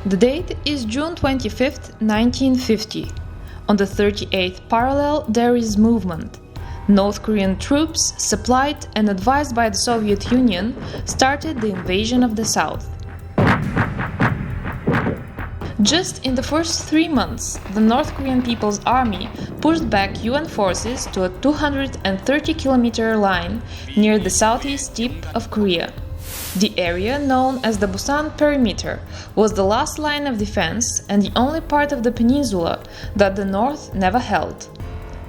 The date is June 25, 1950. On the 38th parallel, there is movement. North Korean troops, supplied and advised by the Soviet Union, started the invasion of the South. Just in the first 3 months, the North Korean People's Army pushed back UN forces to a 230-kilometer line near the southeast tip of Korea. The area, known as the Busan perimeter, was the last line of defense and the only part of the peninsula that the North never held.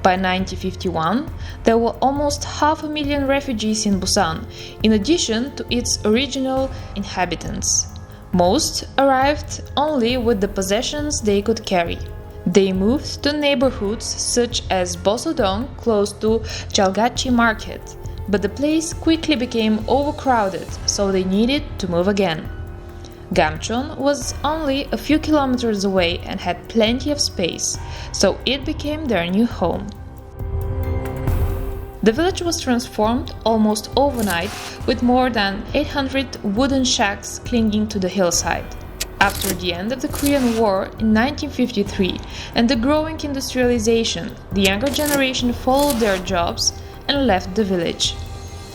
By 1951, there were almost 500,000 refugees in Busan, in addition to its original inhabitants. Most arrived only with the possessions they could carry. They moved to neighborhoods such as Bosodong, close to Jalgachi Market, but the place quickly became overcrowded, so they needed to move again. Gamcheon was only a few kilometers away and had plenty of space, so it became their new home. The village was transformed almost overnight with more than 800 wooden shacks clinging to the hillside. After the end of the Korean War in 1953 and the growing industrialization, the younger generation followed their jobs and left the village.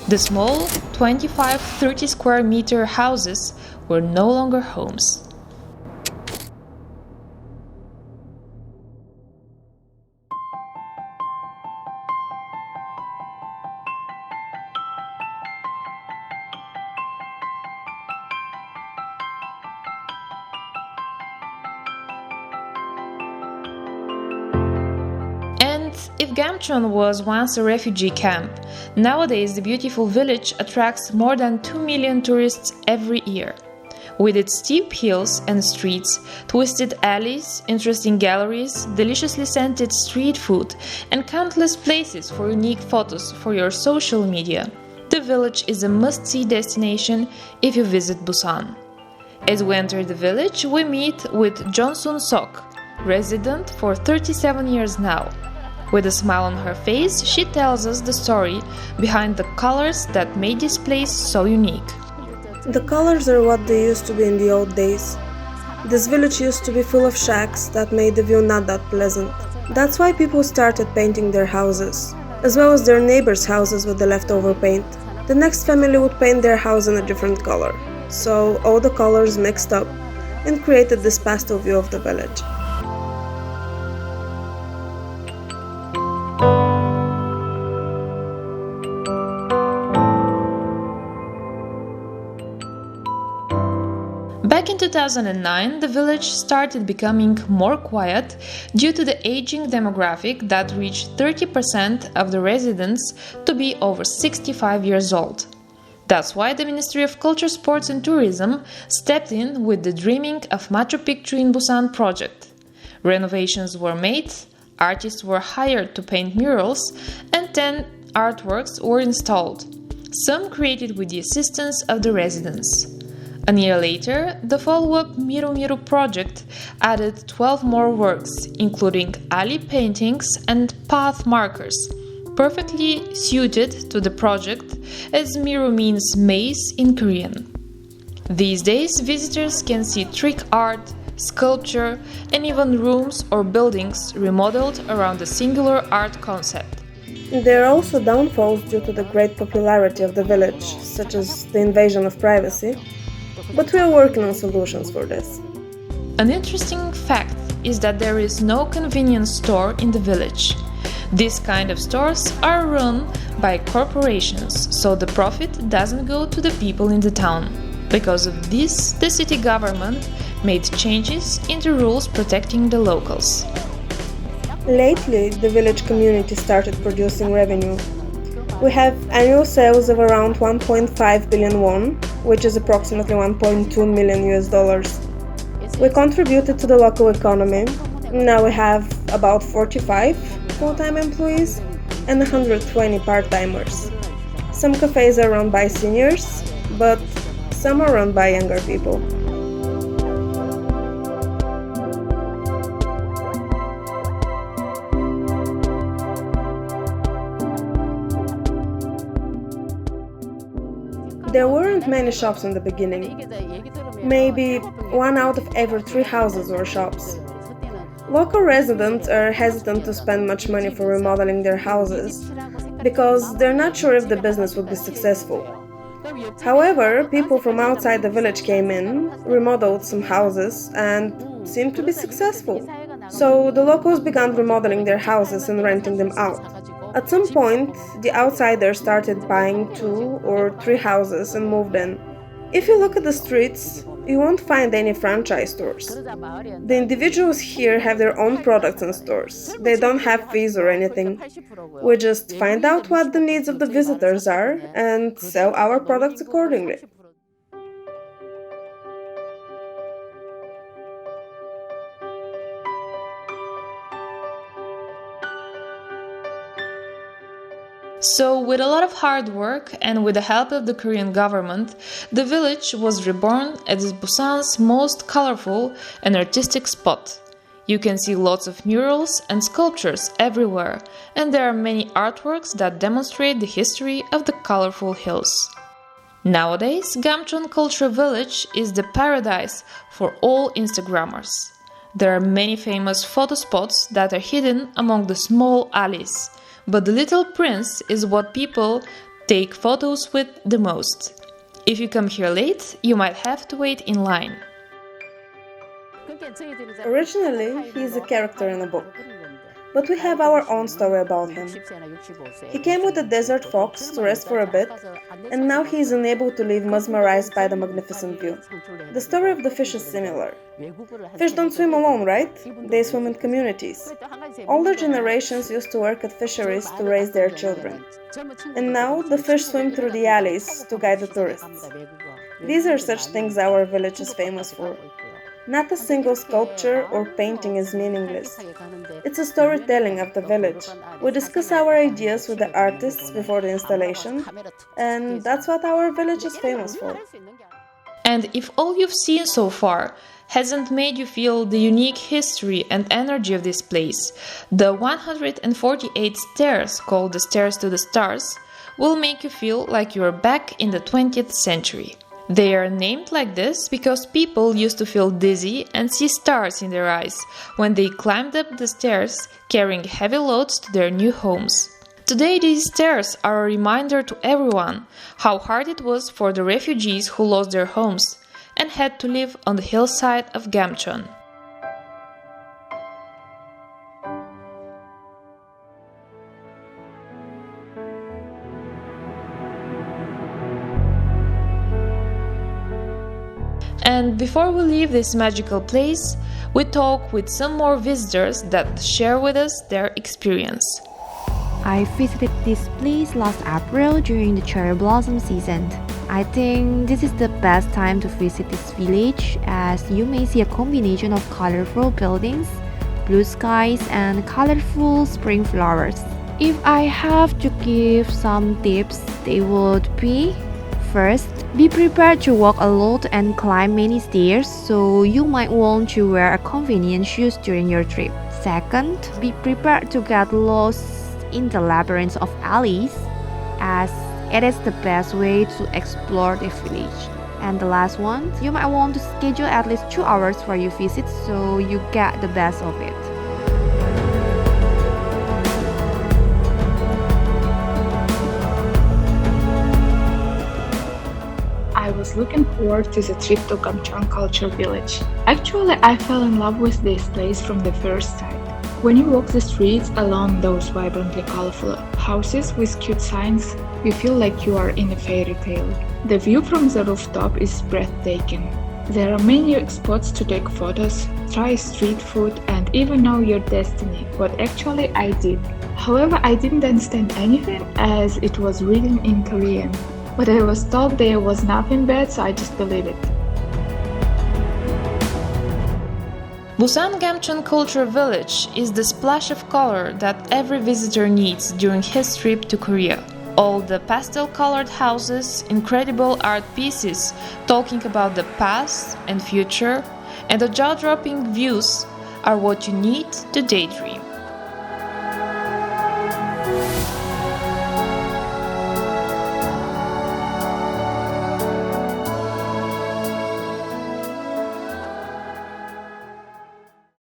The small 25-30 square meter houses were no longer homes. If Gamcheon was once a refugee camp, nowadays the beautiful village attracts more than 2 million tourists every year. With its steep hills and streets, twisted alleys, interesting galleries, deliciously scented street food, and countless places for unique photos for your social media, the village is a must-see destination if you visit Busan. As we enter the village, we meet with Jong-sun Sok, resident for 37 years now. With a smile on her face, she tells us the story behind the colors that made this place so unique. The colors are what they used to be in the old days. This village used to be full of shacks that made the view not that pleasant. That's why people started painting their houses, as well as their neighbors' houses with the leftover paint. The next family would paint their house in a different color, so all the colors mixed up and created this pastel view of the village. Back in 2009, the village started becoming more quiet due to the aging demographic that reached 30% of the residents to be over 65 years old. That's why the Ministry of Culture, Sports and Tourism stepped in with the Dreaming of Machu Picchu in Busan project. Renovations were made, artists were hired to paint murals, and 10 artworks were installed, some created with the assistance of the residents. A year later, the follow-up Miru Miru project added 12 more works, including alley paintings and path markers, perfectly suited to the project, as Miru means maze in Korean. These days, visitors can see trick art, sculpture, and even rooms or buildings remodeled around a singular art concept. There are also downfalls due to the great popularity of the village, such as the invasion of privacy. But we are working on solutions for this. An interesting fact is that there is no convenience store in the village. These kind of stores are run by corporations, so the profit doesn't go to the people in the town. Because of this, the city government made changes in the rules protecting the locals. Lately, the village community started producing revenue. We have annual sales of around 1.5 billion won, which is approximately 1.2 million US dollars. We contributed to the local economy. Now we have about 45 full-time employees and 120 part-timers. Some cafes are run by seniors, but some are run by younger people. There weren't many shops in the beginning. Maybe 1 out of every 3 houses or shops. Local residents are hesitant to spend much money for remodeling their houses because they're not sure if the business would be successful. However, people from outside the village came in, remodeled some houses, and seemed to be successful. So the locals began remodeling their houses and renting them out. At some point, the outsiders started buying 2 or 3 houses and moved in. If you look at the streets, you won't find any franchise stores. The individuals here have their own products and stores. They don't have fees or anything. We just find out what the needs of the visitors are and sell our products accordingly. So, with a lot of hard work and with the help of the Korean government, the village was reborn as Busan's most colorful and artistic spot. You can see lots of murals and sculptures everywhere, and there are many artworks that demonstrate the history of the colorful hills. Nowadays, Gamcheon Cultural Village is the paradise for all Instagrammers. There are many famous photo spots that are hidden among the small alleys. But the little prince is what people take photos with the most. If you come here late, you might have to wait in line. Originally, he is a character in a book, but we have our own story about him. He came with a desert fox to rest for a bit, and now he is unable to leave mesmerized by the magnificent view. The story of the fish is similar. Fish don't swim alone, right? They swim in communities. Older generations used to work at fisheries to raise their children. And now the fish swim through the alleys to guide the tourists. These are such things our village is famous for. Not a single sculpture or painting is meaningless. It's a storytelling of the village. We discuss our ideas with the artists before the installation, and that's what our village is famous for. And if all you've seen so far hasn't made you feel the unique history and energy of this place, the 148 stairs called the Stairs to the Stars will make you feel like you're back in the 20th century. They are named like this because people used to feel dizzy and see stars in their eyes when they climbed up the stairs carrying heavy loads to their new homes. Today these stairs are a reminder to everyone how hard it was for the refugees who lost their homes and had to live on the hillside of Gamcheon. And before we leave this magical place, we talk with some more visitors that share with us their experience. I visited this place last April during the cherry blossom season. I think this is the best time to visit this village as you may see a combination of colorful buildings, blue skies, and colorful spring flowers. If I have to give some tips, they would be: first, be prepared to walk a lot and climb many stairs, so you might want to wear a convenient shoes during your trip. Second, be prepared to get lost in the labyrinth of alleys, as it is the best way to explore the village. And the last one, you might want to schedule at least 2 hours for your visit so you get the best of it. I was looking forward to the trip to Gamcheon Culture Village. Actually, I fell in love with this place from the first sight. When you walk the streets along those vibrantly colorful houses with cute signs, you feel like you are in a fairy tale. The view from the rooftop is breathtaking. There are many spots to take photos, try street food, and even know your destiny, what actually I did. However, I didn't understand anything as it was written in Korean. But I was told there was nothing bad, so I just believed it. Busan Gamcheon Culture Village is the splash of color that every visitor needs during his trip to Korea. All the pastel-colored houses, incredible art pieces talking about the past and future, and the jaw-dropping views are what you need to daydream.